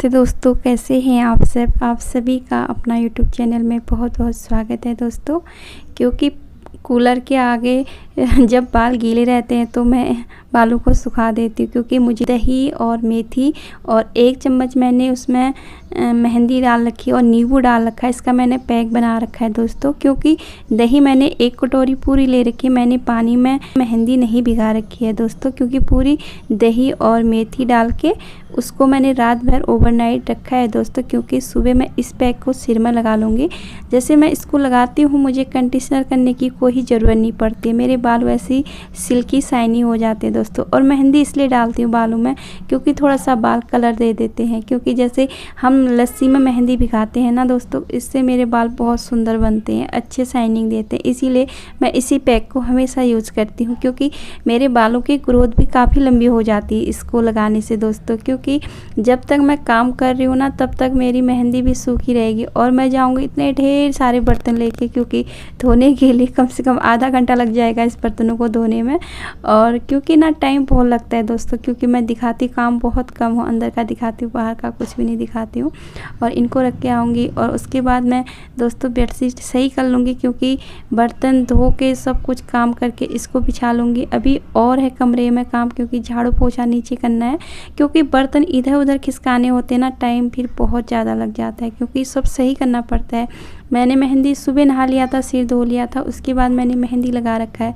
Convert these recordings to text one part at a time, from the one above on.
नमस्ते दोस्तों, कैसे हैं आप सब। आप सभी का अपना यूट्यूब चैनल में बहुत बहुत स्वागत है दोस्तों। क्योंकि कूलर के आगे जब बाल गीले रहते हैं तो मैं बालों को सुखा देती हूँ। क्योंकि मुझे दही और मेथी और 1 चम्मच मैंने उसमें मेहंदी डाल रखी है और नींबू डाल रखा है। इसका मैंने पैक बना रखा है दोस्तों। क्योंकि दही मैंने 1 कटोरी पूरी ले रखी है, मैंने पानी में मेहंदी नहीं भिगा रखी है दोस्तों। क्योंकि पूरी दही और मेथी डाल के उसको मैंने रात भर ओवरनाइट रखा है दोस्तों। क्योंकि सुबह मैं इस पैक को सिर में लगा लूँगी। जैसे मैं इसको लगाती हूँ मुझे कंडीशनर करने की कोई ज़रूरत नहीं पड़ती है। मेरे बाल वैसे ही सिल्की शाइनी हो जाते हैं दोस्तों। और मेहंदी इसलिए डालती हूँ बालों में क्योंकि थोड़ा सा बाल कलर दे देते हैं। क्योंकि जैसे हम लस्सी में मेहंदी भिगाते हैं ना दोस्तों, इससे मेरे बाल बहुत सुंदर बनते हैं, अच्छे शाइनिंग देते हैं। इसीलिए मैं इसी पैक को हमेशा यूज़ करती हूँ। क्योंकि मेरे बालों की ग्रोथ भी काफ़ी लंबी हो जाती है इसको लगाने से दोस्तों। क्योंकि जब तक मैं काम कर रही हूँ ना तब तक मेरी मेहंदी भी सूखी रहेगी। और मैं जाऊँगी इतने ढेर सारे बर्तन लेके, क्योंकि धोने के लिए कम से कम आधा घंटा लग जाएगा इस बर्तनों को धोने में। और क्योंकि ना टाइम बहुत लगता है दोस्तों। क्योंकि मैं दिखाती काम बहुत कम हूँ, अंदर का दिखाती हूँ, बाहर का कुछ भी नहीं दिखाती हूँ। और इनको रख के आऊँगी और उसके बाद मैं दोस्तों बेडशीट सही कर लूँगी। क्योंकि बर्तन धो के सब कुछ काम करके इसको बिछा लूँगी। अभी और है कमरे में काम, क्योंकि झाड़ू पोछा नीचे करना है। क्योंकि बर्तन इधर उधर खिसकाने होते हैं ना, टाइम फिर बहुत ज़्यादा लग जाता है। क्योंकि सब सही करना पड़ता है। मैंने मेहंदी सुबह नहा लिया था, सिर धो लिया था, उसके बाद मैंने मेहंदी लगा रखा है।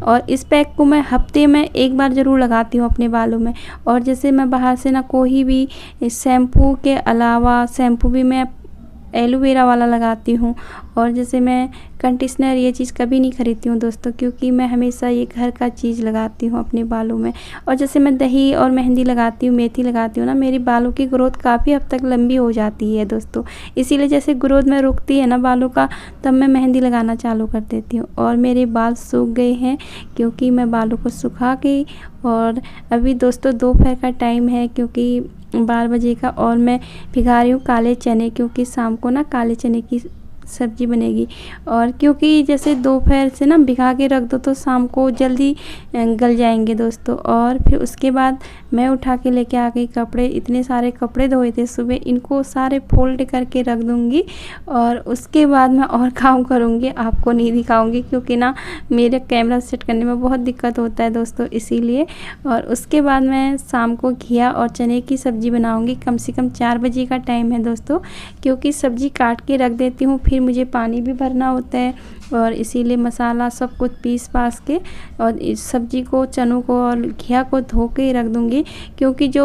और इस पैक को मैं हफ्ते में 1 बार ज़रूर लगाती हूँ अपने बालों में। और जैसे मैं बाहर से ना कोई भी शैम्पू के अलावा शैम्पू भी मैं एलोवेरा वाला लगाती हूँ। और जैसे मैं कंडीशनर ये चीज़ कभी नहीं खरीदती हूँ दोस्तों। क्योंकि मैं हमेशा ये घर का चीज़ लगाती हूँ अपने बालों में। और जैसे मैं दही और मेहंदी लगाती हूँ, मेथी लगाती हूँ ना, मेरी बालों की ग्रोथ काफ़ी हद तक लंबी हो जाती है दोस्तों। इसीलिए जैसे ग्रोथ में रुकती है ना बालों का, तब मैं मेहंदी लगाना चालू कर देती हूँ। और मेरे बाल सूख गए हैं क्योंकि मैं बालों को सुखा के, और अभी दोस्तों दोपहर का टाइम है क्योंकि 12 बजे का, और मैं भिगा रही हूँ काले चने। क्योंकि शाम को ना काले चने की सब्ज़ी बनेगी। और क्योंकि जैसे दोपहर से ना भिगा के रख दो तो शाम को जल्दी गल जाएंगे दोस्तों। और फिर उसके बाद मैं उठा के लेके आ गई कपड़े। इतने सारे कपड़े धोए थे सुबह, इनको सारे फोल्ड करके रख दूँगी। और उसके बाद मैं और काम करूँगी, आपको नहीं दिखाऊँगी क्योंकि ना मेरे कैमरा सेट करने में बहुत दिक्कत होता है दोस्तों, इसीलिए। और उसके बाद मैं शाम को घिया और चने की सब्ज़ी बनाऊँगी। कम से कम 4 बजे का टाइम है दोस्तों। क्योंकि सब्ज़ी काट के रख देती हूँ, फिर मुझे पानी भी भरना होता है। और इसीलिए मसाला सब कुछ पीस पास के और इस सब्ज़ी को, चनों को और घिया को धो के रख दूँगी। क्योंकि जो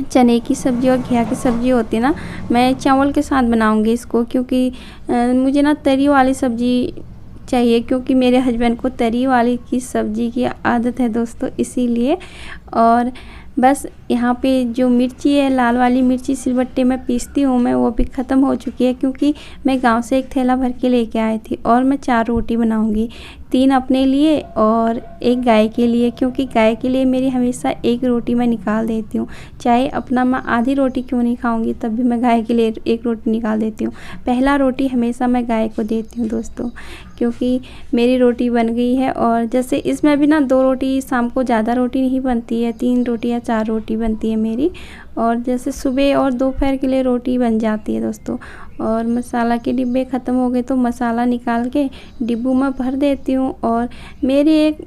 चने की सब्ज़ी और घिया की सब्ज़ी होती है ना, मैं चावल के साथ बनाऊँगी इसको। क्योंकि मुझे ना तरी वाली सब्ज़ी चाहिए। क्योंकि मेरे हस्बैंड को तरी वाली की सब्ज़ी की आदत है दोस्तों, इसीलिए। और बस यहाँ पे जो मिर्ची है, लाल वाली मिर्ची सिलबट्टे में पीसती हूँ मैं, वो भी ख़त्म हो चुकी है। क्योंकि मैं गांव से 1 थैला भर के लेके आई थी। और मैं 4 रोटी बनाऊँगी, 3 अपने लिए और 1 गाय के लिए। क्योंकि गाय के लिए मेरी हमेशा 1 रोटी मैं निकाल देती हूँ। चाहे अपना मैं आधी रोटी क्यों नहीं खाऊँगी, तब भी मैं गाय के लिए 1 रोटी निकाल देती हूँ। पहला रोटी हमेशा मैं गाय को देती हूँ दोस्तों। क्योंकि मेरी रोटी बन गई है। और जैसे इसमें भी ना 2 रोटी, शाम को ज़्यादा रोटी नहीं बनती है, 3 रोटी या 4 रोटी बनती है मेरी। और जैसे सुबह और दोपहर के लिए रोटी बन जाती है दोस्तों। और मसाला के डिब्बे ख़त्म हो गए तो मसाला निकाल के डिब्बों में भर देती हूँ। और मेरी एक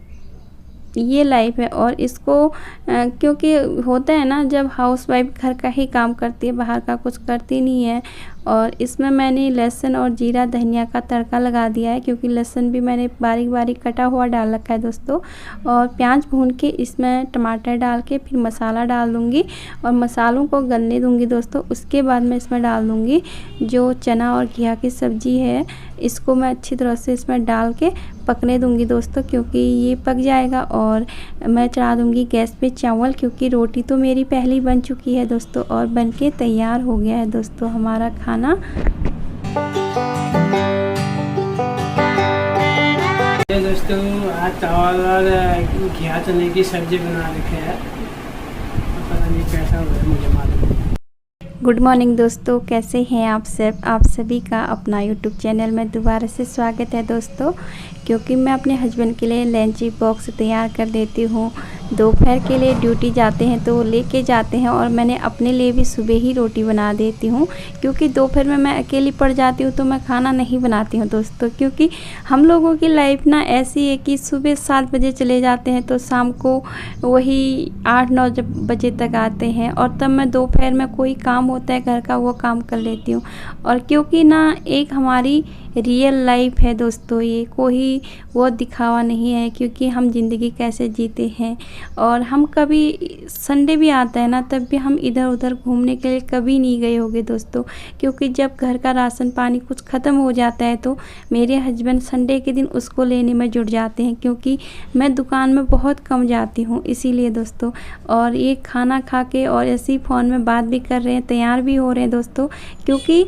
ये लाइफ है। और इसको क्योंकि होता है ना, जब हाउसवाइफ घर का ही काम करती है, बाहर का कुछ करती नहीं है। और इसमें मैंने लहसुन और जीरा धनिया का तड़का लगा दिया है। क्योंकि लहसुन भी मैंने बारीक बारीक कटा हुआ डाल रखा है दोस्तों। और प्याज भून के इसमें टमाटर डाल के फिर मसाला डाल दूँगी और मसालों को गलने दूँगी दोस्तों। उसके बाद मैं इसमें डाल दूँगी जो चना और घिया की सब्ज़ी है, इसको मैं अच्छी तरह से इसमें डाल के पकने दूँगी दोस्तों। क्योंकि ये पक जाएगा और मैं चढ़ा दूँगी गैस पे चावल। क्योंकि रोटी तो मेरी पहले बन चुकी है दोस्तों और बन के तैयार हो गया है दोस्तों हमारा खाना। दोस्तों आज चावल और घिया चने की सब्जी बना रखी है, पता नहीं कैसा होगा, मुझे मालूम नहीं। गुड मॉर्निंग दोस्तों, कैसे हैं आप सब। आप सभी का अपना यूट्यूब चैनल में दोबारा से स्वागत है दोस्तों। क्योंकि मैं अपने हस्बैंड के लिए लंच बॉक्स तैयार कर देती हूँ। दोपहर के लिए ड्यूटी जाते हैं तो लेके जाते हैं, और मैंने अपने लिए भी सुबह ही रोटी बना देती हूँ, क्योंकि दोपहर में मैं अकेली पड़ जाती हूँ तो मैं खाना नहीं बनाती हूँ दोस्तों। क्योंकि हम लोगों की लाइफ ना ऐसी है कि सुबह 7 बजे चले जाते हैं तो शाम को वही 8-9 बजे तक आते हैं, और तब मैं दोपहर में कोई काम होता है घर का वो काम कर लेती हूँ। और क्योंकि ना एक हमारी रियल लाइफ है दोस्तों, ये कोई वो दिखावा नहीं है, क्योंकि हम ज़िंदगी कैसे जीते हैं। और हम कभी संडे भी आता है ना तब भी हम इधर उधर घूमने के लिए कभी नहीं गए होंगे दोस्तों, क्योंकि जब घर का राशन पानी कुछ ख़त्म हो जाता है तो मेरे हस्बैंड संडे के दिन उसको लेने में जुट जाते हैं, क्योंकि मैं दुकान में बहुत कम जाती हूँ इसीलिए दोस्तों। और ये खाना खा के और ऐसे ही फ़ोन में बात भी कर रहे हैं, तैयार भी हो रहे हैं दोस्तों, क्योंकि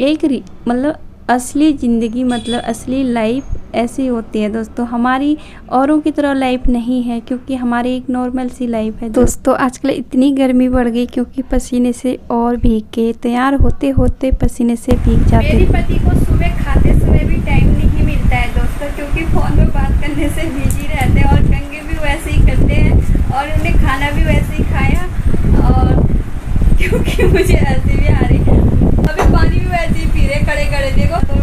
एक मतलब असली ज़िंदगी मतलब असली लाइफ ऐसी होती है दोस्तों। हमारी औरों की तरह लाइफ नहीं है, क्योंकि हमारी एक नॉर्मल सी लाइफ है दोस्तों। आजकल इतनी गर्मी बढ़ गई क्योंकि पसीने से और भीग के तैयार होते होते पसीने से भीग जाते। मेरे पति को सुबह खाते समय भी टाइम नहीं मिलता है दोस्तों, क्योंकि फ़ोन में बात करने से बिजी रहते हैं, और कंघे भी वैसे ही करते हैं, और उन्हें खाना भी वैसे ही खाया। और क्योंकि मुझे ऐसे भी आ रही, अभी पानी भी वैसे ही पी रहे खड़े खड़े, देखो तो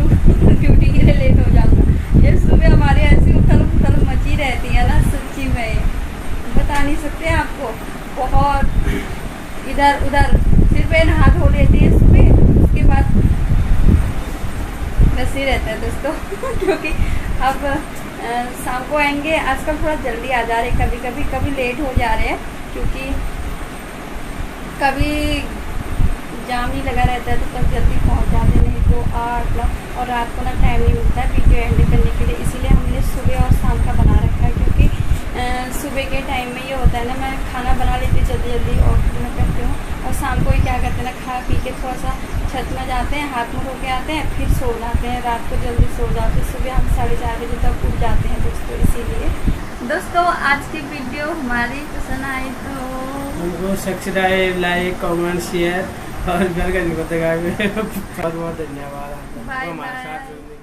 ड्यूटी के लिए लेट हो जाऊँगा। ये सुबह हमारे ऐसी उथल पुथल मची रहती है ना, सच्ची में बता नहीं सकते आपको। बहुत इधर उधर सिर पे नहा धो लेती है सुबह, उसके बाद वैसे ही रहता है दोस्तों। क्योंकि अब शाम को आएंगे, आजकल थोड़ा जल्दी आ जा रहे, कभी लेट हो जा रहे हैं, क्योंकि कभी जाम ही लगा रहता है तो तब जल्दी पहुंच जाते, नहीं तो 8 और रात को ना टाइम नहीं मिलता है वीडियो एंड करने के लिए। इसीलिए हमने सुबह और शाम का बना रखा है, क्योंकि सुबह के टाइम में ये होता है ना, मैं खाना बना लेती हूँ जल्दी और मैं करती हूँ, और शाम को ही क्या करते हैं ना, खा पी के थोड़ा सा छत में जाते हैं, हाथ मुँह धो के आते हैं, फिर सो जाते हैं, रात को जल्दी सो जाते हैं। सुबह हम 4:30 बजे तक उठ जाते हैं दोस्तों। इसीलिए दोस्तों आज की वीडियो हमारी पसंद आई तो उनको सब्सक्राइब, लाइक, कमेंट, शेयर और बेल का बता बहुत बहुत धन्यवाद बाय हमारे बाय। साथ।